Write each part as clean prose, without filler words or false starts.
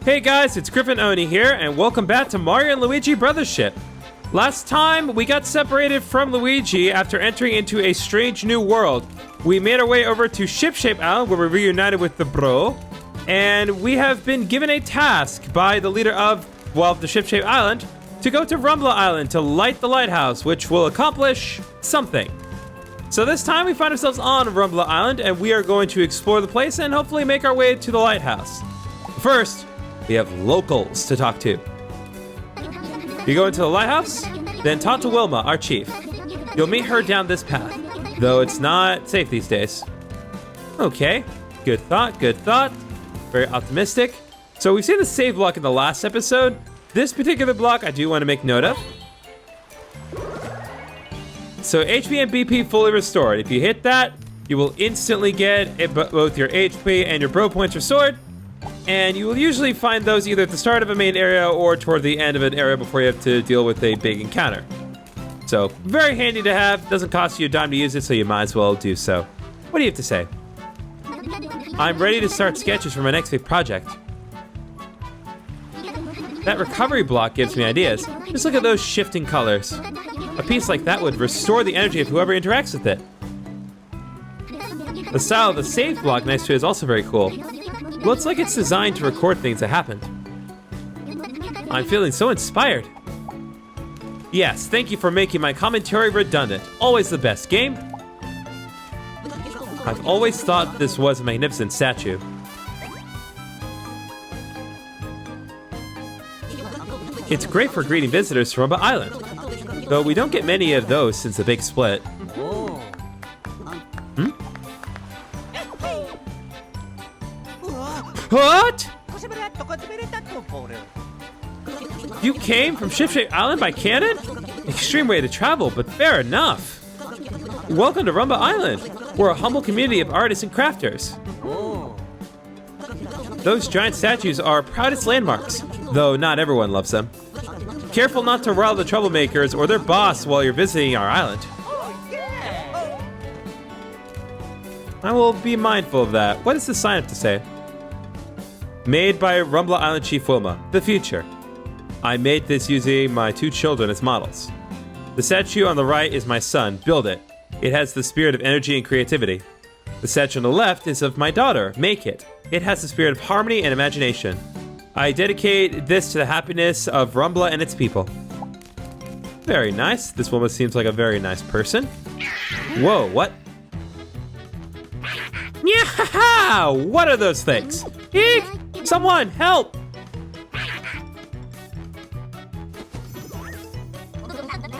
Hey guys, it's GriffinOni here, and welcome back to Mario and Luigi Brothership. Last time, we got separated from Luigi after entering into a strange new world. We made our way over to Ship-Shape Island, where we reunited with the bro, and we have been given a task by the leader of, well, the Ship-Shape Island, to go to Rumbla Island to light the lighthouse, which will accomplish something. So this time, we find ourselves on Rumbla Island, and we are going to explore the place and hopefully make our way to the lighthouse. First, we have locals to talk to. You go into the lighthouse, then talk to Wilma, our chief. You'll meet her down this path, though it's not safe these days. Okay, good thought, good thought. Very optimistic. So we've seen the save block in the last episode. This particular block I do want to make note of. So HP and BP fully restored. If you hit that, you will instantly get both your HP and your bro points restored. And you will usually find those either at the start of a main area or toward the end of an area before you have to deal with a big encounter. So, very handy to have. Doesn't cost you a dime to use it, so you might as well do so. What do you have to say? I'm ready to start sketches for my next big project. That recovery block gives me ideas. Just look at those shifting colors. A piece like that would restore the energy of whoever interacts with it. The style of the save block next to it is also very cool. Looks like it's designed to record things that happened. I'm feeling so inspired. Yes, thank you for making my commentary redundant. Always the best game. I've always thought this was a magnificent statue. It's great for greeting visitors to Rumbla Island, though we don't get many of those since the big split. What? You came from Ship-Shape Island by cannon? Extreme way to travel, but fair enough. Welcome to Rumbla Island. We're a humble community of artists and crafters. Those giant statues are our proudest landmarks, though not everyone loves them. Careful not to rile the troublemakers or their boss while you're visiting our island. I will be mindful of that. What does the sign have to say? Made by Rumbla Island Chief Wilma, the future. I made this using my two children as models. The statue on the right is my son, Build It. It has the spirit of energy and creativity. The statue on the left is of my daughter, Make It. It has the spirit of harmony and imagination. I dedicate this to the happiness of Rumbla and its people. Very nice. This woman seems like a very nice person. Whoa, what? Yeah, what are those things? Eek! Someone, help!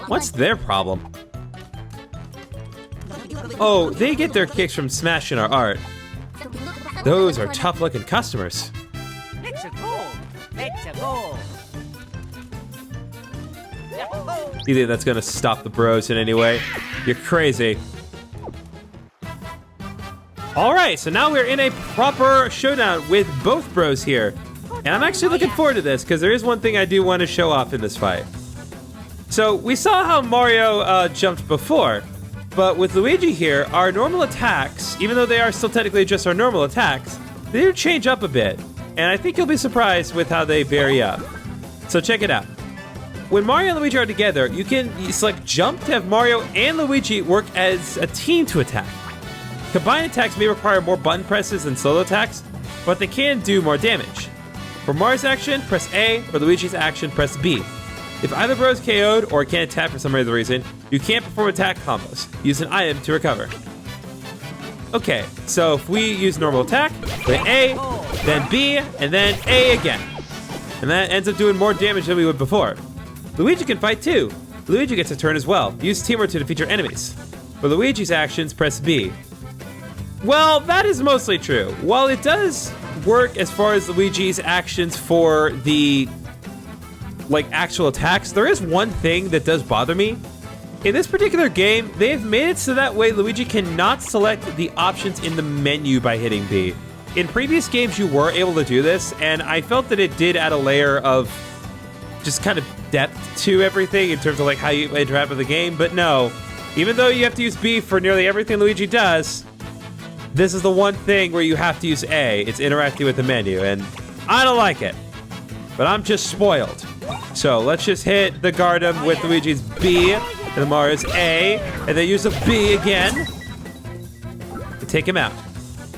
What's their problem? Oh, they get their kicks from smashing our art. Those are tough-looking customers. You think that's gonna stop the bros in any way? You're crazy. Alright, so now we're in a proper showdown with both bros here. And I'm actually looking forward to this, because there is one thing I do want to show off in this fight. So, we saw how Mario jumped before, but with Luigi here, our normal attacks, even though they are still technically just our normal attacks, they do change up a bit. And I think you'll be surprised with how they vary up. So check it out. When Mario and Luigi are together, you select jump to have Mario and Luigi work as a team to attack. Combined attacks may require more button presses than solo attacks, but they can do more damage. For Mario's action, press A. For Luigi's action, press B. If either bro is KO'd or can't attack for some other reason, you can't perform attack combos. Use an item to recover. Okay, so if we use normal attack, play A, then B, and then A again. And that ends up doing more damage than we would before. Luigi can fight too. Luigi gets a turn as well. Use teamwork to defeat your enemies. For Luigi's actions, press B. Well, that is mostly true. While it does work as far as Luigi's actions for the, actual attacks, there is one thing that does bother me. In this particular game, they've made it so that way Luigi cannot select the options in the menu by hitting B. In previous games, you were able to do this, and I felt that it did add a layer of just kind of depth to everything in terms of how you interact with the game, but no. Even though you have to use B for nearly everything Luigi does, this is the one thing where you have to use A. It's interacting with the menu, and I don't like it. but I'm just spoiled. So let's just hit the Gardem with Luigi's B and then Mario's A, and then use the B again to take him out.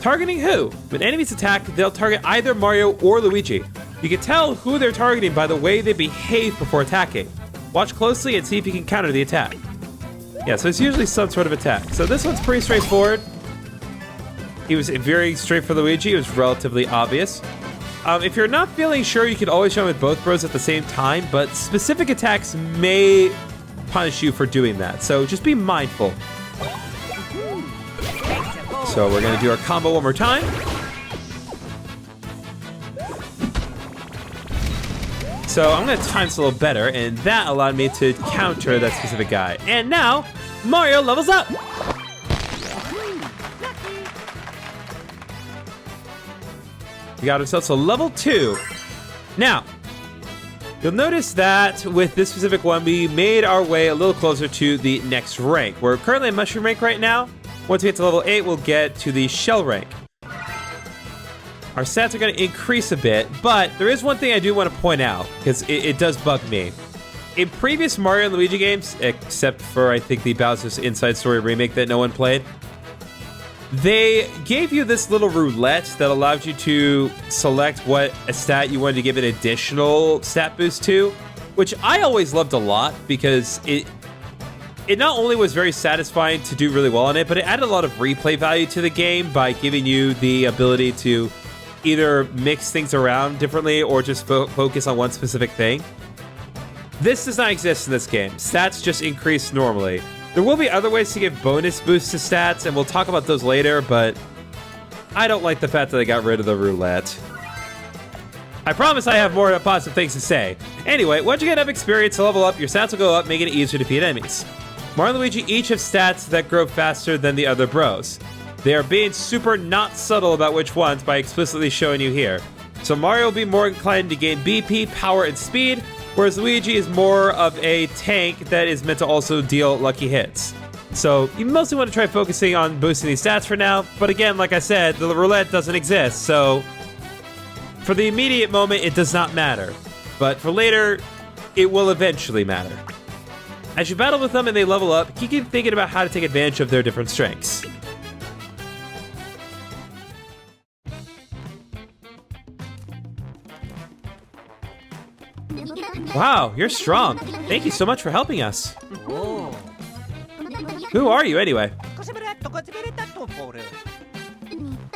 Targeting who? When enemies attack, they'll target either Mario or Luigi. You can tell who they're targeting by the way they behave before attacking. Watch closely and see if you can counter the attack. Yeah, so it's usually some sort of attack. So this one's pretty straightforward. He was very straight for Luigi. It was relatively obvious. If you're not feeling sure, you can always jump with both bros at the same time, but specific attacks may punish you for doing that. So just be mindful. So we're going to do our combo one more time. So I'm going to time this a little better, and that allowed me to counter that specific guy. And now, Mario levels up! We got ourselves a level 2. Now, you'll notice that with this specific one, we made our way a little closer to the next rank. We're currently at Mushroom rank right now. Once we get to level 8, we'll get to the Shell rank. Our stats are going to increase a bit, but there is one thing I do want to point out, because it does bug me. In previous Mario and Luigi games, except for, I think, the Bowser's Inside Story remake that no one played, they gave you this little roulette that allowed you to select what a stat you wanted to give an additional stat boost to, which I always loved a lot, because it not only was very satisfying to do really well on it, but it added a lot of replay value to the game by giving you the ability to either mix things around differently or just focus on one specific thing. This does not exist in this game. Stats just increase normally. There will be other ways to give bonus boosts to stats, and we'll talk about those later, but I don't like the fact that they got rid of the roulette. I promise I have more positive things to say. Anyway, once you get enough experience to level up, your stats will go up, making it easier to defeat enemies. Mario and Luigi each have stats that grow faster than the other bros. They are being super not subtle about which ones by explicitly showing you here. So Mario will be more inclined to gain BP, power, and speed, whereas Luigi is more of a tank that is meant to also deal lucky hits. So you mostly want to try focusing on boosting these stats for now, but again, like I said, the roulette doesn't exist, so for the immediate moment, it does not matter. But for later, it will eventually matter. As you battle with them and they level up, keep thinking about how to take advantage of their different strengths. Wow, you're strong. Thank you so much for helping us. Who are you anyway?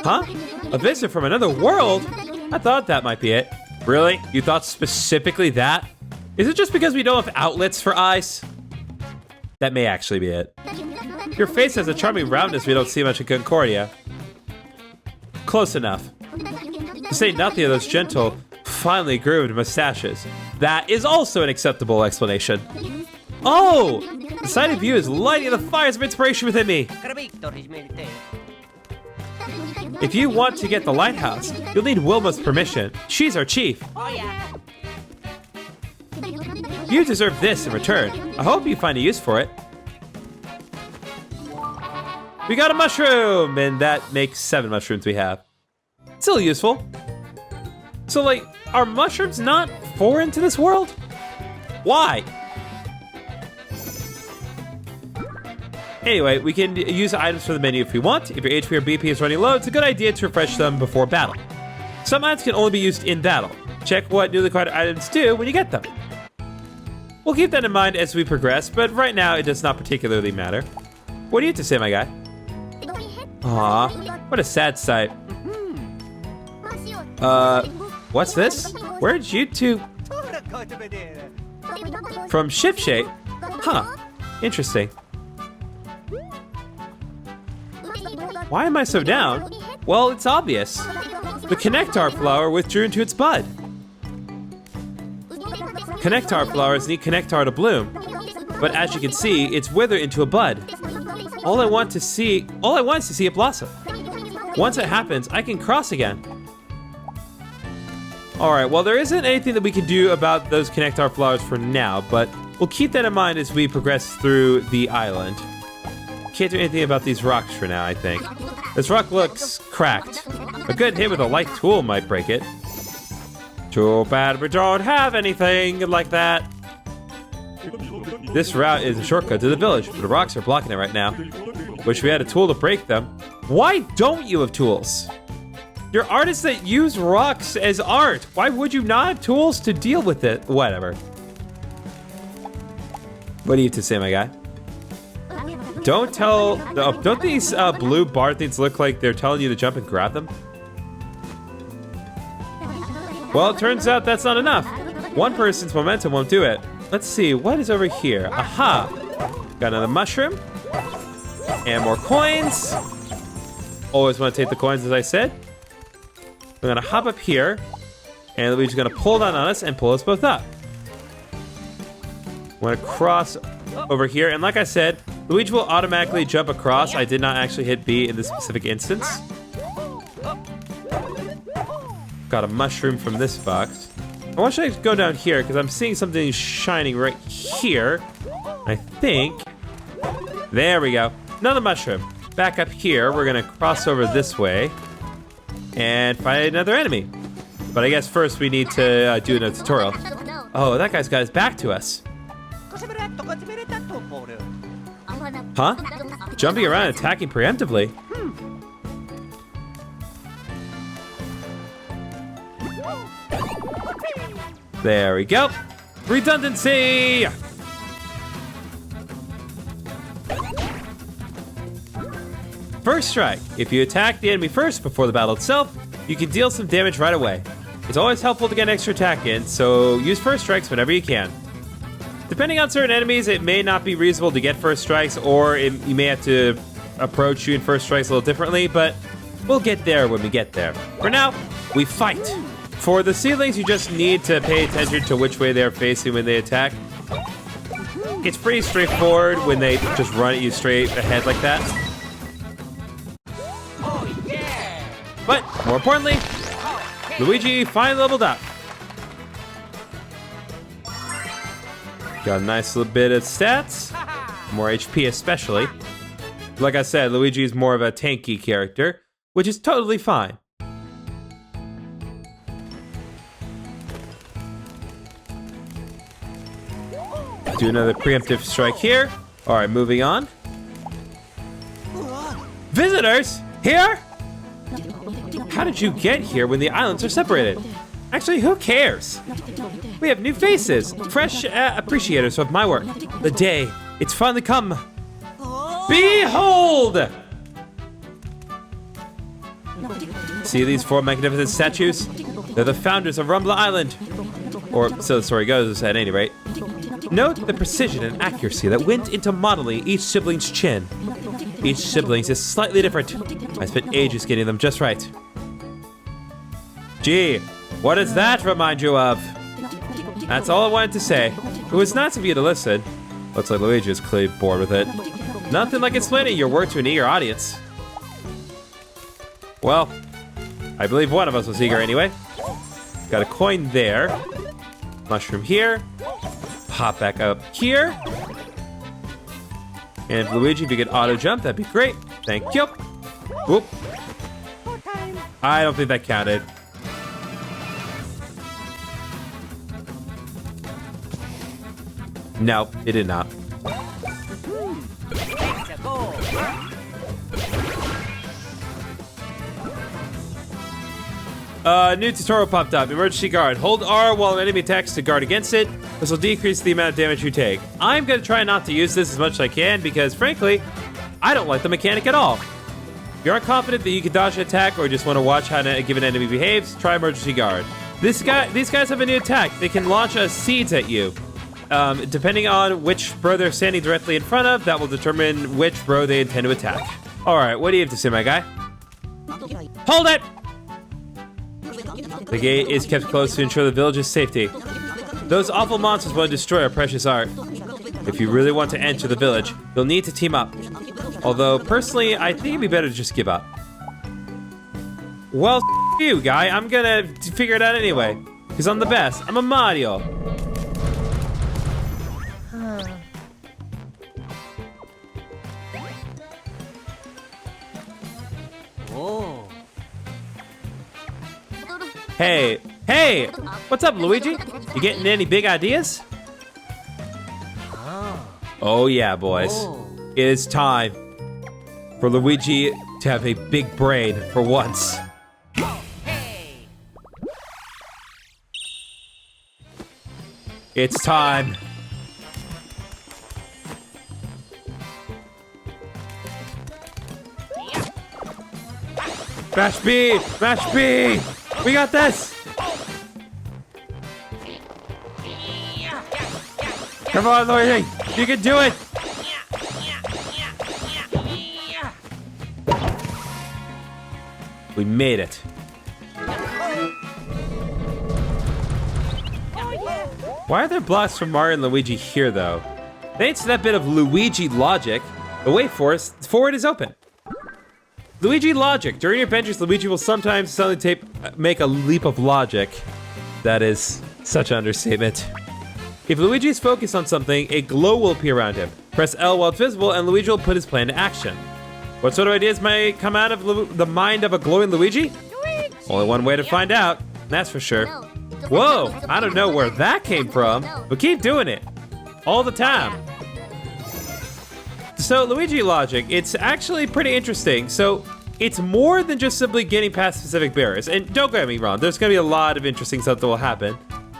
Huh? A visitor from another world? I thought that might be it. Really? You thought specifically that? Is it just because we don't have outlets for eyes? That may actually be it. Your face has a charming roundness we don't see much in Concordia. Close enough. To say nothing of those gentle, finely groomed mustaches. That is also an acceptable explanation. Oh! The sight of you is lighting the fires of inspiration within me. If you want to get the lighthouse, you'll need Wilma's permission. She's our chief. You deserve this in return. I hope you find a use for it. We got a mushroom, and that makes 7 mushrooms we have. Still useful. So, like, are mushrooms not foreign to this world? Why? Anyway, we can use items from the menu if we want. If your HP or BP is running low, it's a good idea to refresh them before battle. Some items can only be used in battle. Check what newly acquired items do when you get them. We'll keep that in mind as we progress, but right now it does not particularly matter. What do you have to say, my guy? Aw, what a sad sight. What's this? Where'd you two... From Shipshape? Huh, interesting. Why am I so down? Well, it's obvious. The Connectar flower withdrew into its bud. Connectar flowers need Connectar to bloom, but as you can see, it's withered into a bud. All I want is to see it blossom. Once it happens, I can cross again. Alright, well there isn't anything that we can do about those Connectar flowers for now, but we'll keep that in mind as we progress through the island. Can't do anything about these rocks for now, I think. This rock looks cracked. A good hit with a light tool might break it. Too bad we don't have anything like that. This route is a shortcut to the village, but the rocks are blocking it right now. Wish we had a tool to break them. Why don't you have tools? You're artists that use rocks as art. Why would you not have tools to deal with it? Whatever. What do you have to say, my guy? Don't tell... don't these blue bar things look like they're telling you to jump and grab them? Well, it turns out that's not enough. One person's momentum won't do it. Let's see, what is over here? Aha! Got another mushroom. And more coins. Always want to take the coins, as I said. We're gonna hop up here. And Luigi's gonna pull down on us and pull us both up. We're gonna cross over here. And like I said, Luigi will automatically jump across. I did not actually hit B in this specific instance. Got a mushroom from this box. I want you to go down here because I'm seeing something shining right here. I think. There we go. Another mushroom. Back up here. We're going to cross over this way and find another enemy. But I guess first we need to do another tutorial. Oh, that guy's got his back to us. Huh? Jumping around and attacking preemptively. There we go. Redundancy! First strike. If you attack the enemy first before the battle itself, you can deal some damage right away. It's always helpful to get an extra attack in, so use first strikes whenever you can. Depending on certain enemies, it may not be reasonable to get first strikes, or you may have to approach shooting first strikes a little differently, but we'll get there when we get there. For now, we fight. For the seedlings, you just need to pay attention to which way they're facing when they attack. It's pretty straightforward when they just run at you straight ahead like that. But, more importantly, Luigi finally leveled up. Got a nice little bit of stats. More HP especially. Like I said, Luigi is more of a tanky character, which is totally fine. Do another preemptive strike here. All right, moving on. Visitors? Here? How did you get here when the islands are separated? Actually, who cares? We have new faces, fresh appreciators of my work. The day, it's finally come. Behold! See these four magnificent statues? They're the founders of Rumbla Island. Or so the story goes, at any rate. Note the precision and accuracy that went into modeling each sibling's chin. Each sibling's is slightly different. I spent ages getting them just right. Gee, what does that remind you of? That's all I wanted to say. It was nice of you to listen. Looks like Luigi is clearly bored with it. Nothing like explaining your work to an eager audience. Well, I believe one of us was eager anyway. Got a coin there. Mushroom here. Hop back up here. And Luigi, if you could auto jump, that'd be great. Thank you. Whoop. I don't think that counted. No, it did not. New tutorial popped up. Emergency guard. Hold R while an enemy attacks to guard against it. This will decrease the amount of damage you take. I'm going to try not to use this as much as I can because, frankly, I don't like the mechanic at all. If you aren't confident that you can dodge an attack or just want to watch how a given enemy behaves, try emergency guard. These guys have a new attack. They can launch seeds at you. Depending on which bro they're standing directly in front of, that will determine which bro they intend to attack. Alright, what do you have to say, my guy? Hold it! The gate is kept closed to ensure the village's safety. Those awful monsters want to destroy our precious art. If you really want to enter the village, you'll need to team up. Although, personally, I think it'd be better to just give up. Well, you, guy. I'm gonna figure it out anyway. Because I'm the best. I'm a Mario. Hey, Hey, what's up, Luigi? You getting any big ideas? Oh yeah, boys. It is time for Luigi to have a big brain for once. It's time. Mash B! Mash B! We got this! Come on, Luigi! You can do it! We made it. Why are there blocks from Mario and Luigi here, though? Thanks to that bit of Luigi logic, the way forward is open. Luigi logic. During your adventures, Luigi will sometimes suddenly make a leap of logic. That is such an understatement. If Luigi is focused on something, a glow will appear around him. Press L while it's visible, and Luigi will put his plan into action. What sort of ideas might come out of the mind of a glowing Luigi? Only one way to find out, that's for sure. Whoa, I don't know where that came from, but keep doing it. All the time. So Luigi logic, it's actually pretty interesting. So it's more than just simply getting past specific barriers. And don't get me wrong, there's gonna be a lot of interesting stuff that will happen.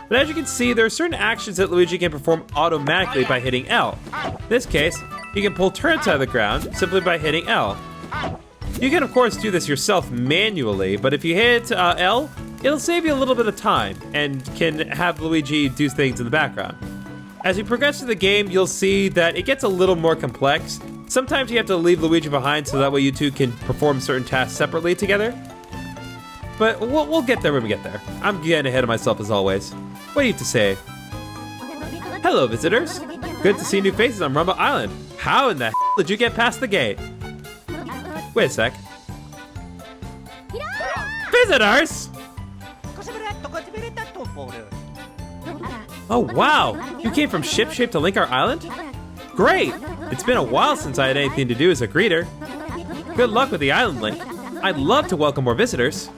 But as you can see, there are certain actions that Luigi can perform automatically by hitting L. In this case, you can pull turrets out of the ground simply by hitting L. You can of course do this yourself manually, but if you hit L, it'll save you a little bit of time and can have Luigi do things in the background. As you progress through the game, you'll see that it gets a little more complex. Sometimes you have to leave Luigi behind so that way you two can perform certain tasks separately together. But we'll get there when we get there. I'm getting ahead of myself as always. What do you have to say? Hello, visitors. Good to see new faces on Rumble Island. How in the hell did you get past the gate? Wait a sec. Visitors? Oh wow, you came from Ship to link our island? Great! It's been a while since I had anything to do as a greeter. Good luck with the island link. I'd love to welcome more visitors.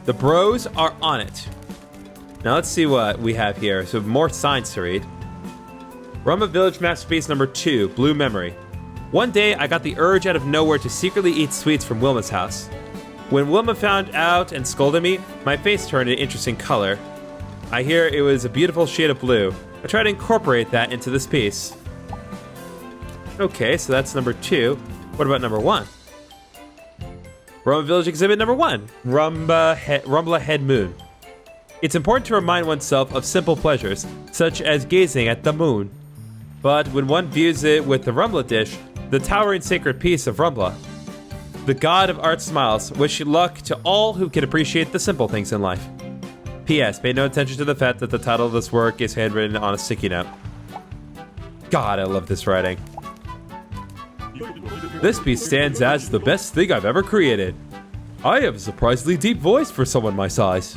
The bros are on it. Now let's see what we have here. So more signs to read. Rumba Village Masterpiece number 2, Blue Memory. One day I got the urge out of nowhere to secretly eat sweets from Wilma's house. When Wilma found out and scolded me, my face turned an interesting color. I hear it was a beautiful shade of blue. I try to incorporate that into this piece. Okay, so that's number 2. What about number 1? Rumba Village Exhibit number 1, Rumbla Head Moon. It's important to remind oneself of simple pleasures, such as gazing at the moon. But when one views it with the Rumbla dish, the towering sacred piece of Rumbla, the god of art smiles, wish luck to all who can appreciate the simple things in life. P.S. Pay no attention to the fact that the title of this work is handwritten on a sticky note. God, I love this writing. This piece stands as the best thing I've ever created. I have a surprisingly deep voice for someone my size.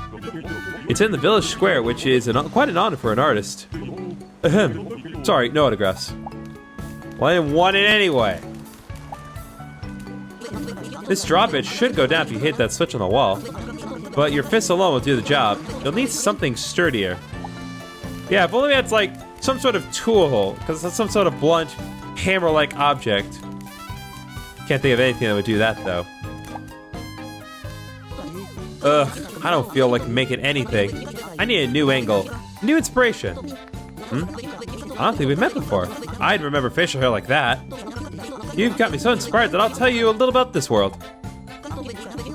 It's in the village square, which is quite an honor for an artist. Ahem. Sorry, no autographs. Well, I didn't want it anyway. This drawbridge should go down if you hit that switch on the wall. But your fists alone will do the job. You'll need something sturdier. Yeah, if only it's like some sort of tool, because it's some sort of blunt, hammer-like object. Can't think of anything that would do that, though. Ugh, I don't feel like making anything. I need a new angle, new inspiration. I don't think we've met before. I'd remember facial hair like that. You've got me so inspired that I'll tell you a little about this world.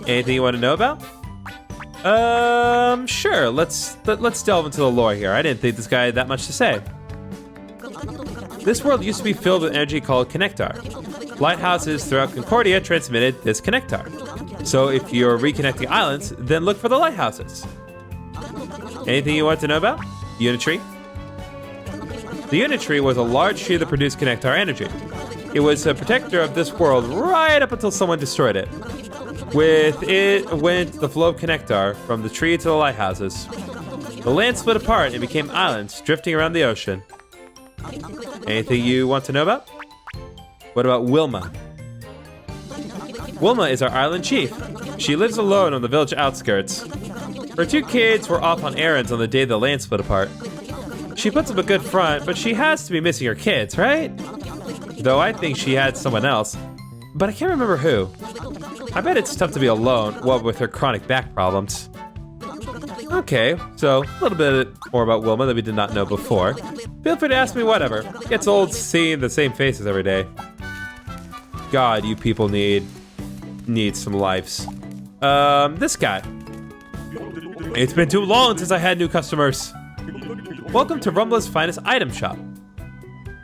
Anything you want to know about? Sure. Let's delve into the lore here. I didn't think this guy had that much to say. This world used to be filled with energy called connectar. Lighthouses throughout Concordia transmitted this connectar. So if you're reconnecting islands, then look for the lighthouses. Anything you want to know about? Unitree? The Unitree was a large tree that produced connectar energy. It was a protector of this world right up until someone destroyed it. With it went the flow of connectar from the tree to the lighthouses. The land split apart and became islands drifting around the ocean. Anything you want to know about? What about Wilma? Wilma is our island chief. She lives alone on the village outskirts. Her two kids were off on errands on the day the land split apart. She puts up a good front, but she has to be missing her kids, right? Though I think she had someone else, but I can't remember who. I bet it's tough to be alone, what with her chronic back problems. Okay, so a little bit more about Wilma that we did not know before. Feel free to ask me whatever. Gets old seeing the same faces every day. God, you people need some lives. This guy. It's been too long since I had new customers. Welcome to Rumbla's finest item shop.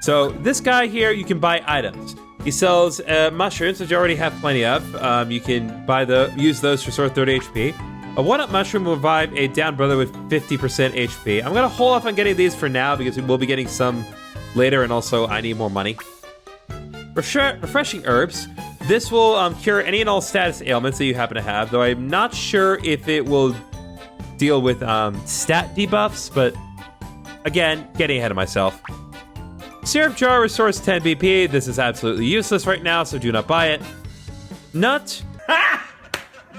So this guy here, you can buy items. He sells mushrooms, which you already have plenty of. You can use those to restore 30 HP. A one-up mushroom will revive a down brother with 50% HP. I'm gonna hold off on getting these for now because we will be getting some later, and also I need more money. Refreshing herbs. This will cure any and all status ailments that you happen to have, though I'm not sure if it will deal with stat debuffs, but again, getting ahead of myself. Syrup jar restores 10 BP. This is absolutely useless right now, so do not buy it. Nut.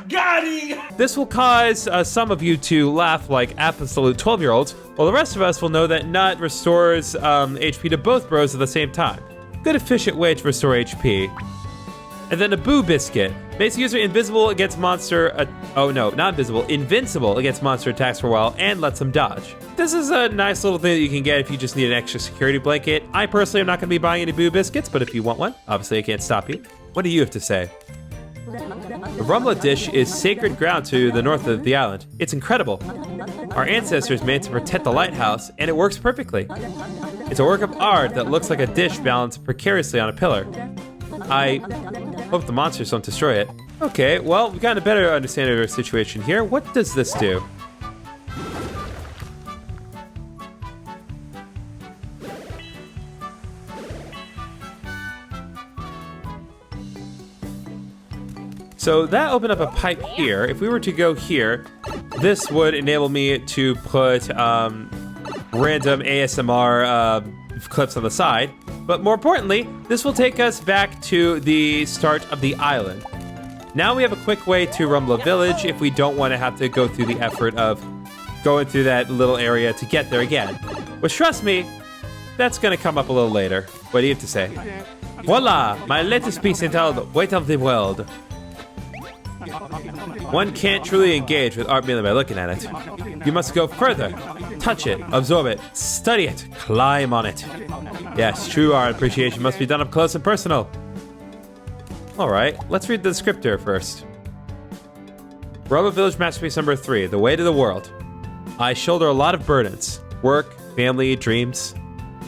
Got him! This will cause some of you to laugh like absolute 12-year-olds, while the rest of us will know that Nut restores HP to both bros at the same time. Good efficient way to restore HP. And then a Boo Biscuit. Makes the user invisible against monster... invincible against monster attacks for a while and lets them dodge. This is a nice little thing that you can get if you just need an extra security blanket. I personally am not going to be buying any Boo Biscuits, but if you want one, obviously I can't stop you. What do you have to say? The Rumbla dish is sacred ground to the north of the island. It's incredible. Our ancestors made it to protect the lighthouse, and it works perfectly. It's a work of art that looks like a dish balanced precariously on a pillar. I hope the monsters don't destroy it. Okay, well, we've gotten a better understanding of our situation here. What does this do? So that opened up a pipe here. If we were to go here, this would enable me to put random ASMR clips on the side. But more importantly, this will take us back to the start of the island. Now we have a quick way to Rumbla Village if we don't want to have to go through the effort of going through that little area to get there again. Which, trust me, that's going to come up a little later. What do you have to say? Voila! My latest piece entitled Weight of the World. One can't truly engage with art merely by looking at it. You must go further. Touch it, absorb it, study it, climb on it. Yes, true art appreciation must be done up close and personal. Alright, let's read the descriptor first. Rumbla Village Masterpiece number 3, The Way to the World. I shoulder a lot of burdens. Work, family, dreams.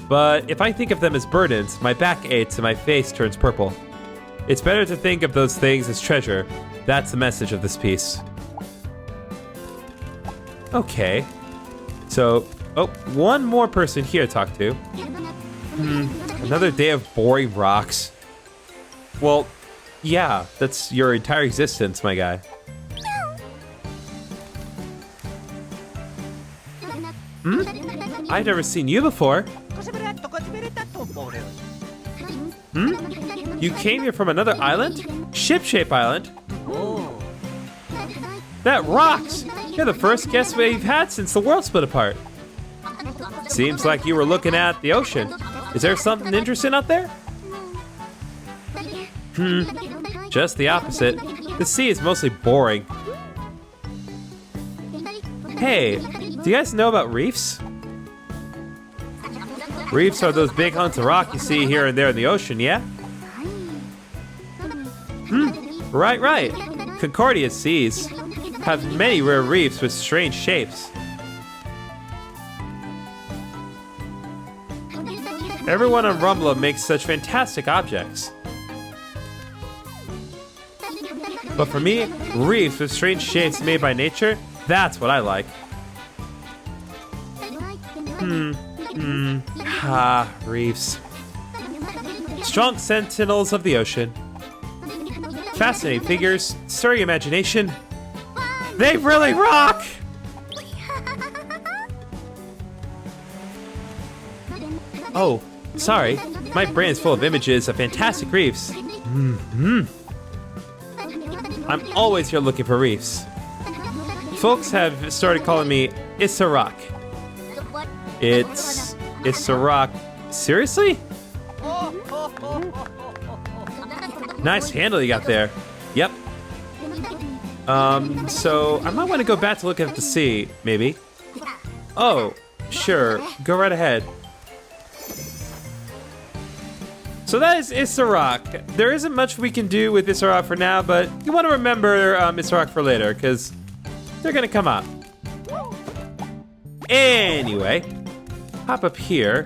But if I think of them as burdens, my back aches and my face turns purple. It's better to think of those things as treasure. That's the message of this piece. Okay. So, one more person here to talk to. Another day of boring rocks. Well, yeah, that's your entire existence, my guy. I've never seen you before. You came here from another island? Shipshape Island? That rocks! You're the first guest we've had since the world split apart. Seems like you were looking at the ocean. Is there something interesting out there? Just the opposite. The sea is mostly boring. Hey, do you guys know about reefs? Reefs are those big hunks of rock you see here and there in the ocean, yeah? Right. Concordia seas have many rare reefs with strange shapes. Everyone on Rumbla makes such fantastic objects. But for me, reefs with strange shapes made by nature, that's what I like. Reefs. Strong sentinels of the ocean. Fascinating figures, stirring imagination. They really rock! Oh, sorry. My brain is full of images of fantastic reefs. I'm always here looking for reefs. folks have started calling me Issarak. It's Issarak. Seriously? Nice handle you got there. Yep. So I might want to go back to look at the sea, maybe. Oh, sure. Go right ahead. So that is Issarak. There isn't much we can do with Issarak for now, but you want to remember Issarak for later, because they're going to come up. Anyway, hop up here.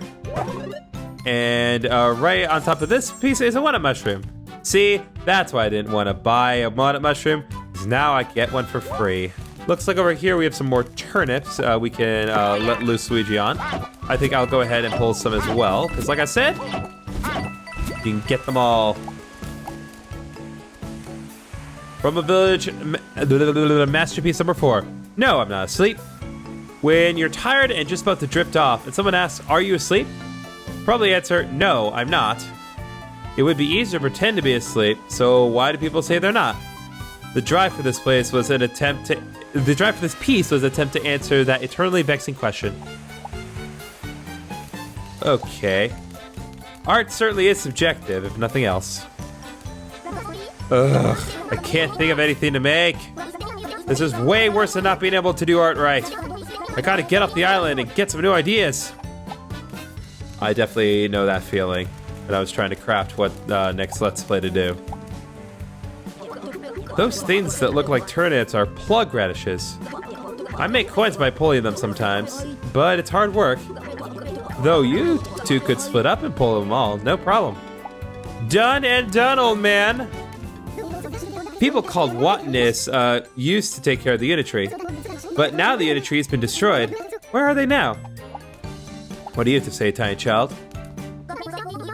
And right on top of this piece is a walnut mushroom. See, that's why I didn't want to buy a walnut mushroom, because now I get one for free. Looks like over here we have some more turnips we can let loose Luigi on. I think I'll go ahead and pull some as well, because like I said, you can get them all. From a village, masterpiece number 4. No, I'm not asleep. When you're tired and just about to drift off, and someone asks, "Are you asleep?" Probably answer, "No, I'm not." It would be easier to pretend to be asleep, so why do people say they're not? The drive for this piece was an attempt to answer that eternally vexing question. Okay. Art certainly is subjective, if nothing else. Ugh, I can't think of anything to make. This is way worse than not being able to do art right. I gotta get off the island and get some new ideas. I definitely know that feeling, and I was trying to craft what next Let's Play to do. Those things that look like turnips are plug radishes. I make coins by pulling them sometimes, but it's hard work. Though you two could split up and pull them all, no problem. Done and done, old man. People called Watanis used to take care of the Unitree, but now the Unitree has been destroyed. Where are they now? What do you have to say, tiny child?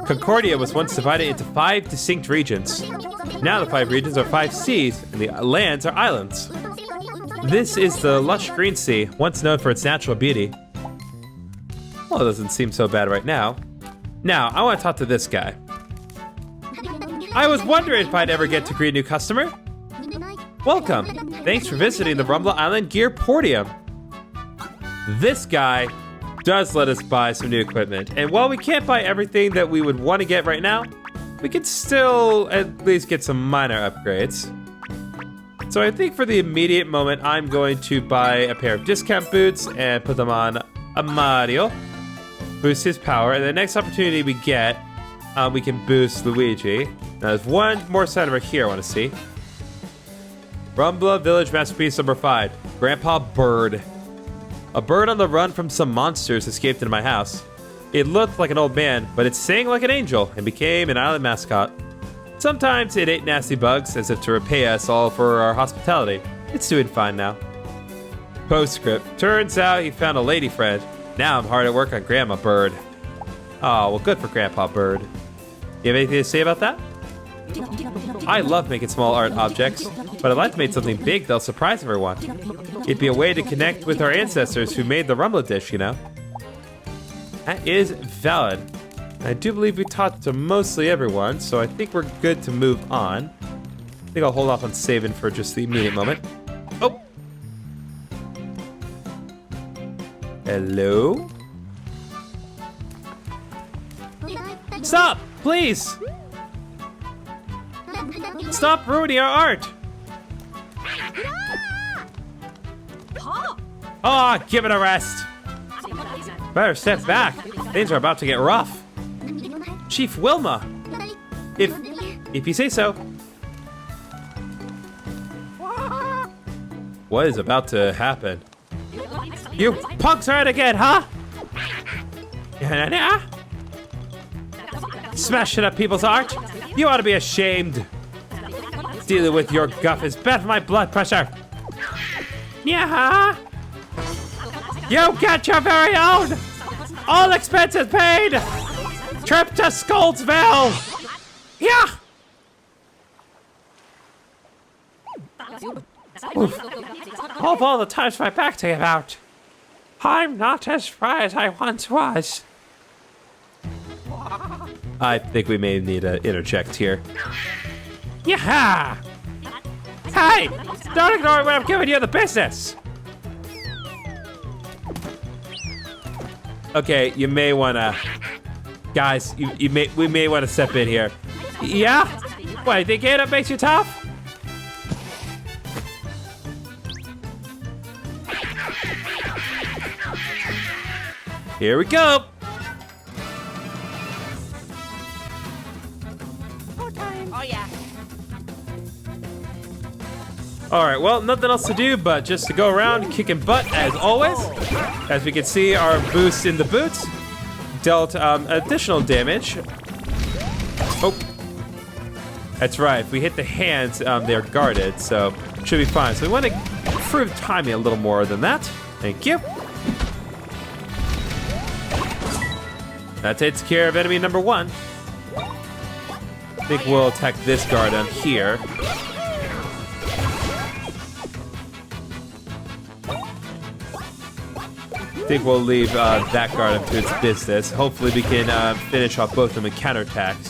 Concordia was once divided into 5 distinct regions. Now the 5 regions are 5 seas, and the lands are islands. This is the lush green sea, once known for its natural beauty. Well, it doesn't seem so bad right now. Now, I want to talk to this guy. I was wondering if I'd ever get to greet a new customer. Welcome. Thanks for visiting the Rumble Island Gear Portium. This guy does let us buy some new equipment. And while we can't buy everything that we would want to get right now, we could still at least get some minor upgrades. So I think for the immediate moment, I'm going to buy a pair of discount boots and put them on a Mario. Boost his power, and the next opportunity we get, we can boost Luigi. Now there's one more sign over here I want to see. Rumbla Village Masterpiece number 5, Grandpa Bird. A bird on the run from some monsters escaped into my house. It looked like an old man, but it sang like an angel and became an island mascot. Sometimes it ate nasty bugs as if to repay us all for our hospitality. It's doing fine now. Postscript. Turns out he found a lady friend. Now I'm hard at work on Grandma Bird. Oh, well, good for Grandpa Bird. You have anything to say about that? I love making small art objects, but I'd like to make something big that'll surprise everyone. It'd be a way to connect with our ancestors who made the Rumble dish, you know? That is valid. I do believe we talked to mostly everyone, so I think we're good to move on. I think I'll hold off on saving for just the immediate moment. Oh! Hello? Stop! Please! Stop ruining our art! Oh, give it a rest! Better step back. Things are about to get rough. Chief Wilma! If you say so. What is about to happen? You punks are it again, huh? Smashing up people's art? You ought to be ashamed. Dealing with your guff is bad for my blood pressure. Yeah. You get your very own. All expenses paid. Trip to Scoldsville. Yeah. Oof. Of all the times my back to give out, I'm not as spry as I once was. I think we may need to interject here. Yeah! Hey! Don't ignore when I'm giving you the business! Okay, you may wanna... Guys, we may wanna step in here. Yeah? What, you think getting up makes you tough? Here we go. Oh yeah. All right, well, nothing else to do but just to go around kicking butt as always. As we can see, our boost in the boots dealt additional damage. Oh, that's right. If we hit the hands, they're guarded, so should be fine. So we want to improve timing a little more than that. Thank you. That takes care of enemy number 1. I think we'll attack this guard down here. I think we'll leave that guard up to its business. Hopefully we can finish off both of them in counterattacks.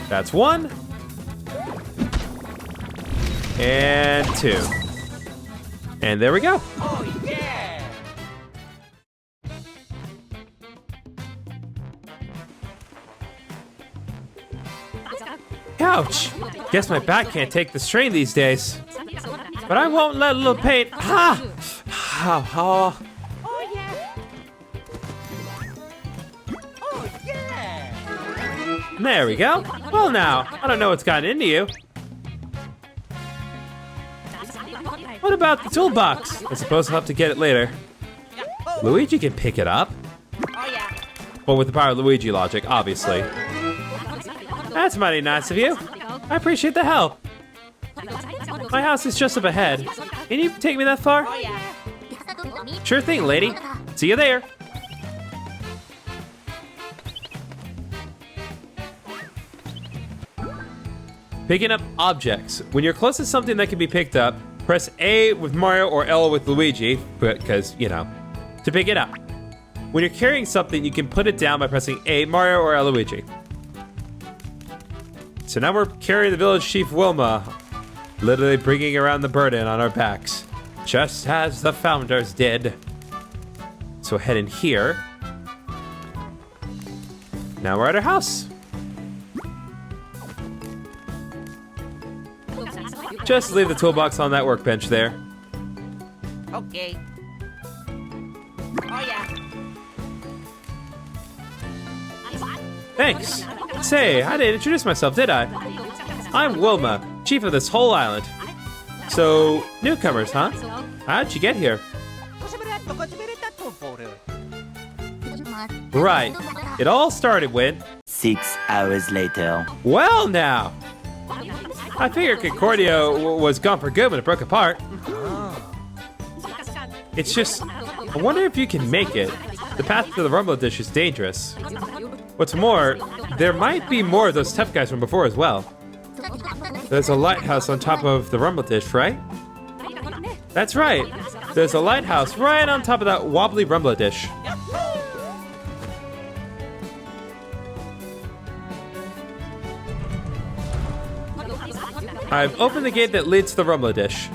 That's 1. And 2. And there we go. Oh, yeah. Ouch! Guess my back can't take the strain these days. But I won't let a little pain. Ha! Oh yeah. Oh yeah. There we go. Well now, I don't know what's gotten into you. What about the toolbox? I suppose I'll have to get it later. Luigi can pick it up. Oh yeah. Well, with the power of Luigi logic, obviously. That's mighty nice of you. I appreciate the help. My house is just up ahead. Can you take me that far? Oh yeah. Sure thing, lady. See you there. Picking up objects. When you're close to something that can be picked up, press A with Mario or L with Luigi, because, you know, to pick it up. When you're carrying something, you can put it down by pressing A, Mario, or L, Luigi. So now we're carrying the village chief Wilma, literally bringing around the burden on our backs, just as the founders did. So head in here. Now we're at our house. Just leave the toolbox on that workbench there. Okay. Oh yeah. Thanks. Say, I didn't introduce myself, did I? I'm Wilma, chief of this whole island. So, newcomers, huh? How'd you get here? Right. It all started when... 6 hours later. Well, now. I figured Concordia was gone for good when it broke apart. It's just, I wonder if you can make it. The path to the Rumble Dish is dangerous. What's more, there might be more of those tough guys from before as well. There's a lighthouse on top of the Rumble Dish, right? That's right. There's a lighthouse right on top of that wobbly Rumble Dish. I've opened the gate that leads to the Rumble Dish.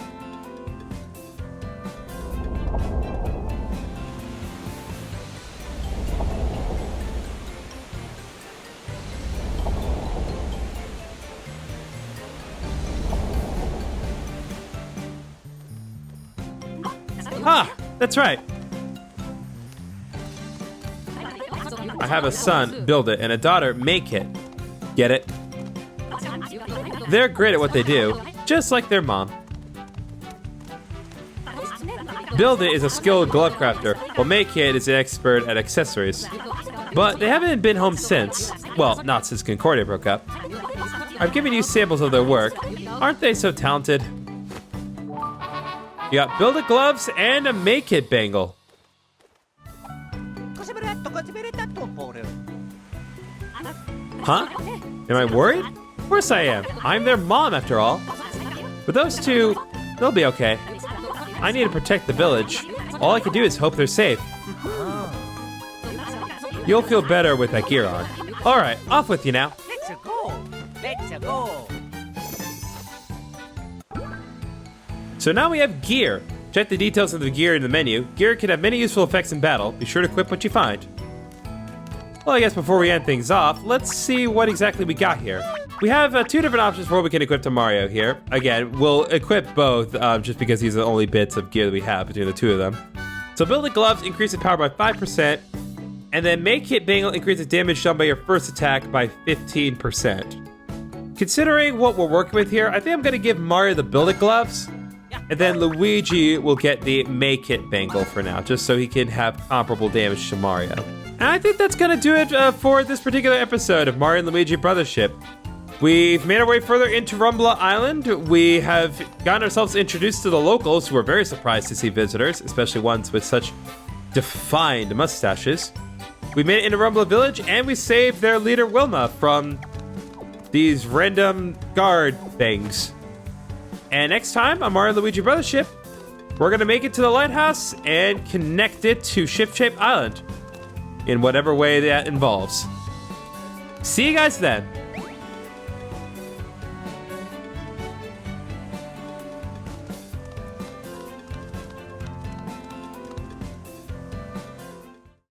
Ah, that's right. I have a son, build it, and a daughter, make it. Get it? They're great at what they do, just like their mom. Build It is a skilled glove crafter, while Make It is an expert at accessories. But they haven't been home since. Well, not since Concordia broke up. I've given you samples of their work. Aren't they so talented? You got Build It gloves and a Make It bangle. Huh? Am I worried? Of course I am. I'm their mom, after all. But those two, they'll be okay. I need to protect the village. All I can do is hope they're safe. You'll feel better with that gear on. All right, off with you now. Let's go. Let's go. So now we have gear. Check the details of the gear in the menu. Gear can have many useful effects in battle. Be sure to equip what you find. Well, I guess before we end things off, let's see what exactly we got here. We have 2 different options for what we can equip to Mario here. Again, we'll equip both just because these are the only bits of gear that we have between the 2 of them. So building gloves increases power by 5%, and then make hit bangle increases damage done by your first attack by 15%. Considering what we're working with here, I think I'm going to give Mario the build it gloves, and then Luigi will get the make hit bangle for now, just so he can have comparable damage to Mario. And I think that's going to do it for this particular episode of Mario and Luigi Brothership. We've made our way further into Rumbla Island. We have gotten ourselves introduced to the locals, who are very surprised to see visitors, especially ones with such defined mustaches. We made it into Rumbla Village, and we saved their leader Wilma from these random guard things. And next time on Mario and Luigi Brothership, we're going to make it to the lighthouse and connect it to Ship-Shape Island in whatever way that involves. See you guys then.